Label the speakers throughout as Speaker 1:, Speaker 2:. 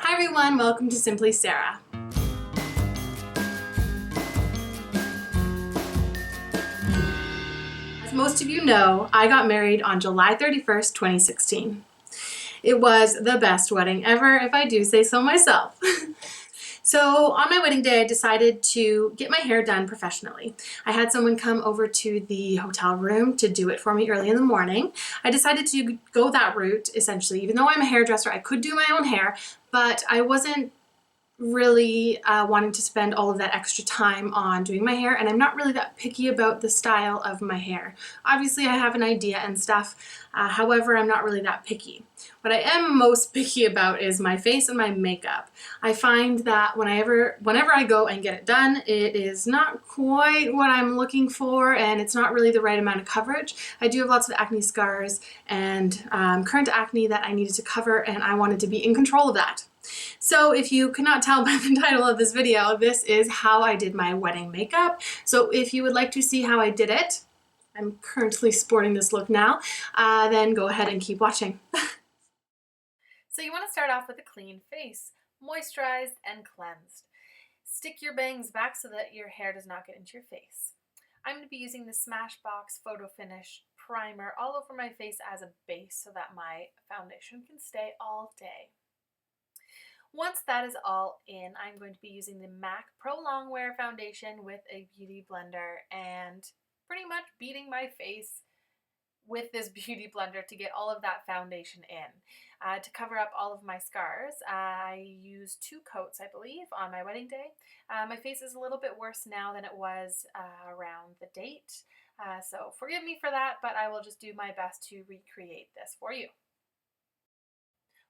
Speaker 1: Hi everyone, welcome to Simply Sarah. As most of you know, I got married on July 31st, 2016. It was the best wedding ever, if I do say so myself. So on my wedding day, I decided to get my hair done professionally. I had someone come over to the hotel room to do it for me early in the morning. I decided to go that route, essentially. Even though I'm a hairdresser, I could do my own hair, but I wasn't really wanting to spend all of that extra time on doing my hair, and I'm not really that picky about the style of my hair. Obviously I have an idea and stuff, however I'm not really that picky. What I am most picky about is my face and my makeup. I find that whenever I go and get it done, it is not quite what I'm looking for, and it's not really the right amount of coverage. I do have lots of acne scars and current acne that I needed to cover, and I wanted to be in control of that. So if you cannot tell by the title of this video, this is how I did my wedding makeup. So if you would like to see how I did it, I'm currently sporting this look now, then go ahead and keep watching.
Speaker 2: So you want to start off with a clean face, moisturized and cleansed. Stick your bangs back so that your hair does not get into your face. I'm going to be using the Smashbox Photo Finish Primer all over my face as a base so that my foundation can stay all day. Once that is all in, I'm going to be using the MAC Pro Longwear Foundation with a beauty blender and pretty much beating my face with this beauty blender to get all of that foundation in. To cover up all of my scars, I used 2 coats, I believe, on my wedding day. My face is a little bit worse now than it was around the date, so forgive me for that, but I will just do my best to recreate this for you.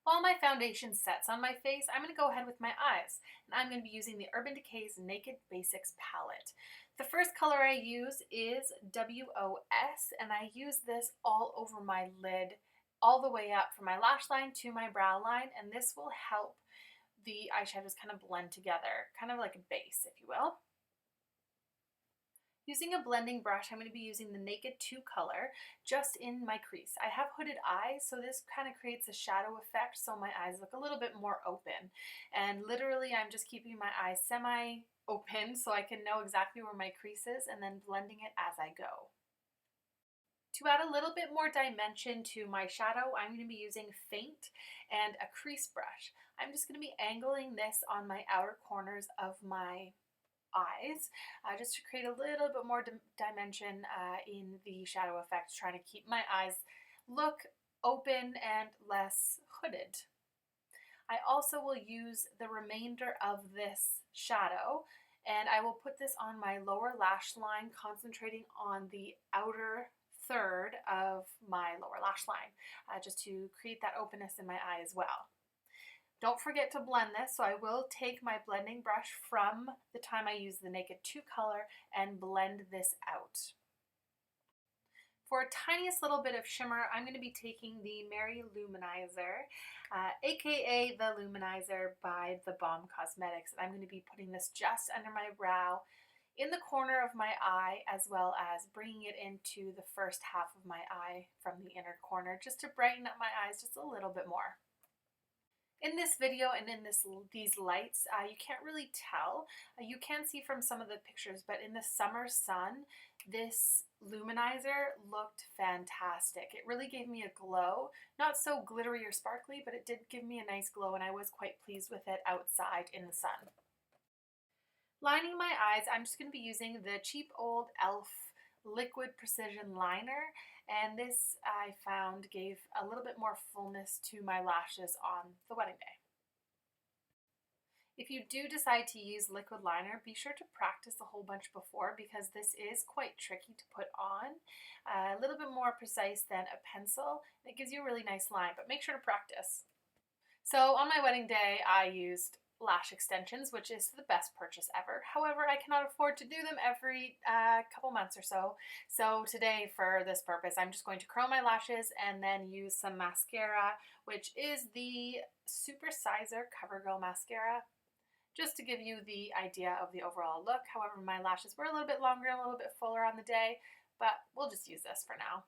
Speaker 2: While my foundation sets on my face, I'm going to go ahead with my eyes, and I'm going to be using the Urban Decay's Naked Basics palette. The first color I use is WOS, and I use this all over my lid, all the way up from my lash line to my brow line, and this will help the eyeshadows kind of blend together, kind of like a base, if you will. Using a blending brush, I'm going to be using the Naked 2 color just in my crease. I have hooded eyes, so this kind of creates a shadow effect so my eyes look a little bit more open. And literally, I'm just keeping my eyes semi-open so I can know exactly where my crease is and then blending it as I go. To add a little bit more dimension to my shadow, I'm going to be using Faint and a crease brush. I'm just going to be angling this on my outer corners of my eyes just to create a little bit more dimension in the shadow effect, trying to keep my eyes look open and less hooded. I also will use the remainder of this shadow, and I will put this on my lower lash line, concentrating on the outer third of my lower lash line, just to create that openness in my eye as well. Don't forget to blend this, so I will take my blending brush from the time I use the Naked 2 color and blend this out. For a tiniest little bit of shimmer, I'm going to be taking the Mary Luminizer, aka the Luminizer by The Balm Cosmetics. I'm going to be putting this just under my brow, in the corner of my eye, as well as bringing it into the first half of my eye from the inner corner, just to brighten up my eyes just a little bit more. In this video and in these lights, you can't really tell. You can see from some of the pictures, but in the summer sun, this luminizer looked fantastic. It really gave me a glow. Not so glittery or sparkly, but it did give me a nice glow, and I was quite pleased with it outside in the sun. Lining my eyes, I'm just going to be using the cheap old e.l.f. Liquid Precision Liner, and this I found gave a little bit more fullness to my lashes on the wedding day. If you do decide to use liquid liner, be sure to practice a whole bunch before, because this is quite tricky to put on. A little bit more precise than a pencil. It gives you a really nice line, but make sure to practice. So on my wedding day, I used lash extensions, which is the best purchase ever. However, I cannot afford to do them every couple months or so. So today, for this purpose, I'm just going to curl my lashes and then use some mascara, which is the Super Sizer CoverGirl mascara, just to give you the idea of the overall look. However, my lashes were a little bit longer, a little bit fuller on the day, but we'll just use this for now.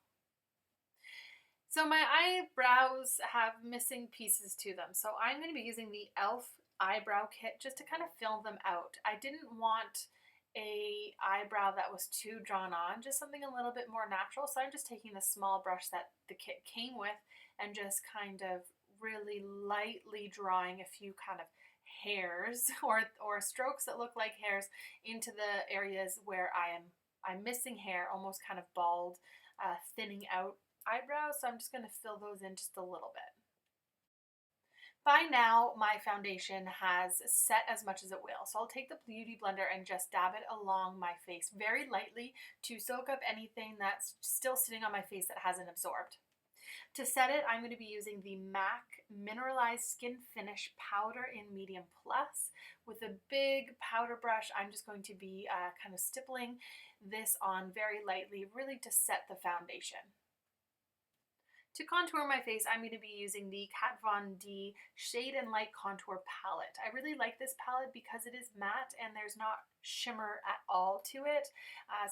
Speaker 2: So my eyebrows have missing pieces to them. So I'm going to be using the e.l.f. eyebrow kit just to kind of fill them out. I didn't want a eyebrow that was too drawn on, just something a little bit more natural. So I'm just taking the small brush that the kit came with and just kind of really lightly drawing a few kind of hairs or strokes that look like hairs into the areas where I'm missing hair, almost kind of bald, thinning out eyebrows. So I'm just going to fill those in just a little bit. By now, my foundation has set as much as it will. So I'll take the Beauty Blender and just dab it along my face very lightly to soak up anything that's still sitting on my face that hasn't absorbed. To set it, I'm going to be using the MAC Mineralized Skin Finish Powder in Medium Plus. With a big powder brush, I'm just going to be kind of stippling this on very lightly, really to set the foundation. To contour my face, I'm going to be using the Kat Von D Shade and Light Contour Palette. I really like this palette because it is matte and there's not shimmer at all to it.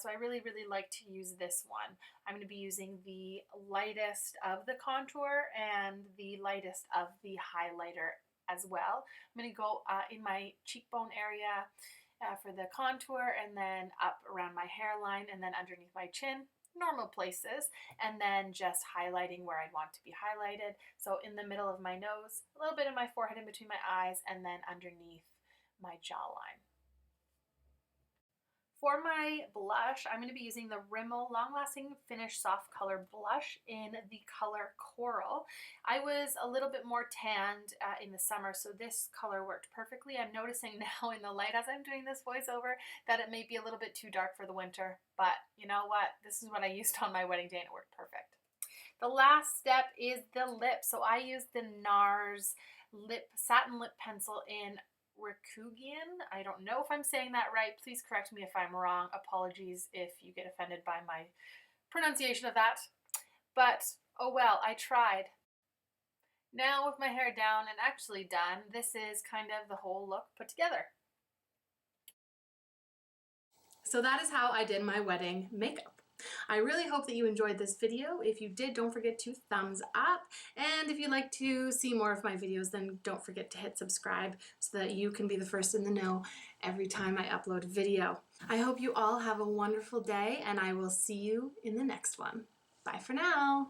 Speaker 2: So I really like to use this one. I'm going to be using the lightest of the contour and the lightest of the highlighter as well. I'm going to go in my cheekbone area for the contour, and then up around my hairline, and then underneath my chin, normal places, and then just highlighting where I'd want to be highlighted. So in the middle of my nose, a little bit in my forehead in between my eyes, and then underneath my jawline. For my blush, I'm going to be using the Rimmel Long Lasting Finish Soft Color Blush in the color Coral. I was a little bit more tanned in the summer, so this color worked perfectly. I'm noticing now in the light as I'm doing this voiceover that it may be a little bit too dark for the winter, but you know what? This is what I used on my wedding day and it worked perfect. The last step is the lip. So I used the NARS satin lip pencil in Rikugian. I don't know if I'm saying that right. Please correct me if I'm wrong. Apologies if you get offended by my pronunciation of that. But oh well, I tried. Now with my hair down and actually done, this is kind of the whole look put together.
Speaker 1: So that is how I did my wedding makeup. I really hope that you enjoyed this video. If you did, don't forget to thumbs up. And if you'd like to see more of my videos, then don't forget to hit subscribe so that you can be the first in the know every time I upload a video. I hope you all have a wonderful day, and I will see you in the next one. Bye for now.